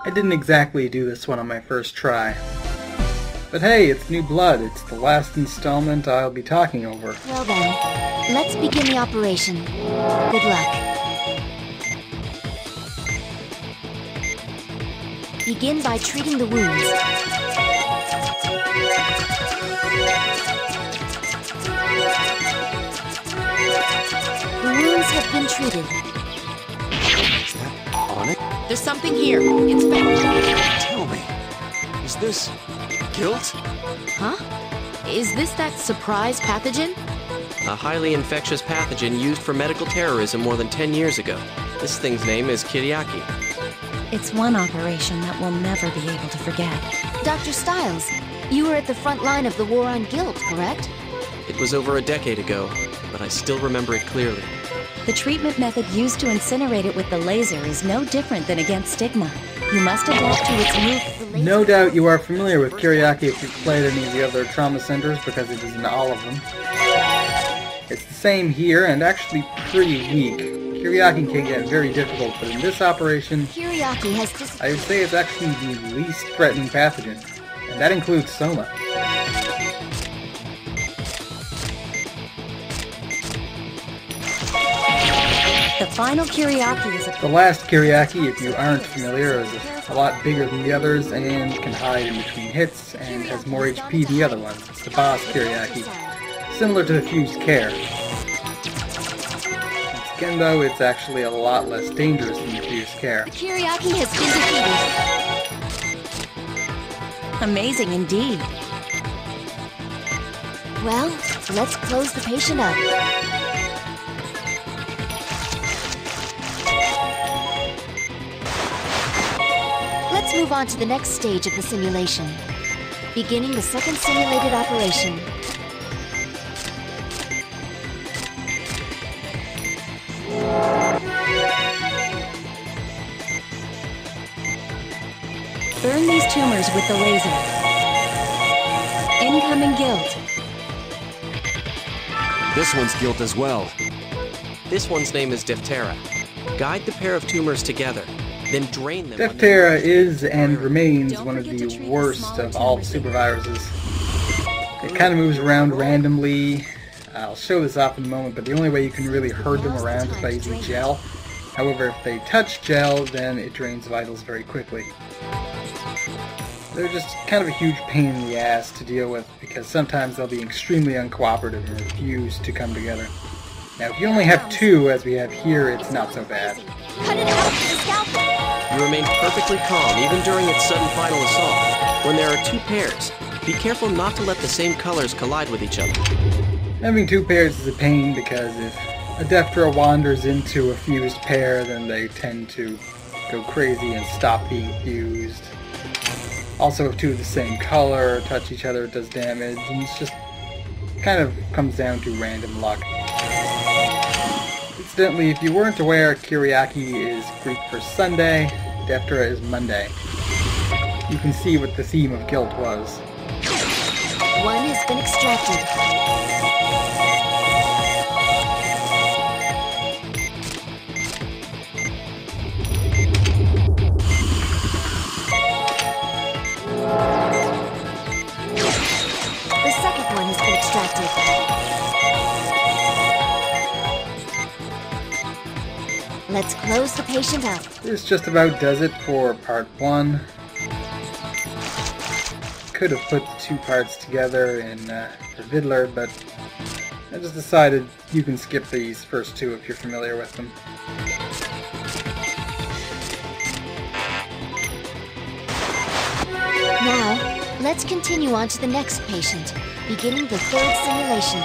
I didn't exactly do this one on my first try. But hey, it's new blood. It's the last installment I'll be talking over. Well then, let's begin the operation. Good luck. Begin by treating the wounds. The wounds have been treated. Is that on it? There's something here. Inspect. Tell me, is this guilt? Huh? Is this that surprise pathogen? A highly infectious pathogen used for medical terrorism more than 10 years ago. This thing's name is Kiriaki. It's one operation that we'll never be able to forget. Dr. Stiles, you were at the front line of the war on guilt, correct? It was over a decade ago, but I still remember it clearly. The treatment method used to incinerate it with the laser is no different than against stigma. You must adapt to its move. No doubt you are familiar with Kiriaki if you've played any of the other trauma centers, because it is in all of them. It's the same here, and actually pretty weak. Kiriaki can get very difficult, but in this operation, Kiriaki has I would say it's actually the least threatening pathogen, and that includes Soma. The final Kiriaki is The last Kiriaki, if you aren't familiar, is a lot bigger than the others and can hide in between hits and has more HP than the other ones. It's the boss Kiriaki, similar to the Fused Care. Once again though, it's actually a lot less dangerous than the Fused Care. Kiriaki has been defeated. amazing indeed. Well, let's close the patient up. Let's move on to the next stage of the simulation. Beginning the second simulated operation. Burn these tumors with the laser. Incoming guilt. This one's guilt as well. This one's name is Diphthera. Guide the pair of tumors together, then drain them. Diphthera is and remains one of the worst of all the superviruses. It kind of moves around randomly. I'll show this off in a moment, but the only way you can really herd them around is by using gel. However, if they touch gel, then it drains vitals very quickly. They're just kind of a huge pain in the ass to deal with, because sometimes they'll be extremely uncooperative and refuse to come together. Now, if you only have two, as we have here, it's not so bad. Cut it out with the scalpel! You remain perfectly calm even during its sudden final assault. When there are two pairs, be careful not to let the same colors collide with each other. Having two pairs is a pain because if a Diphthera wanders into a fused pair, then they tend to go crazy and stop being fused. Also, if two of the same color touch each other, it does damage, and it's just kind of comes down to random luck. Incidentally, if you weren't aware, Kiriaki is Greek for Sunday, Diphthera is Monday. You can see what the theme of guilt was. One has been extracted. The second one has been extracted. Let's close the patient up. This just about does it for part 1. Could have put the two parts together in the Vidler, but I just decided you can skip these first two if you're familiar with them. Now, let's continue on to the next patient, beginning the third simulation.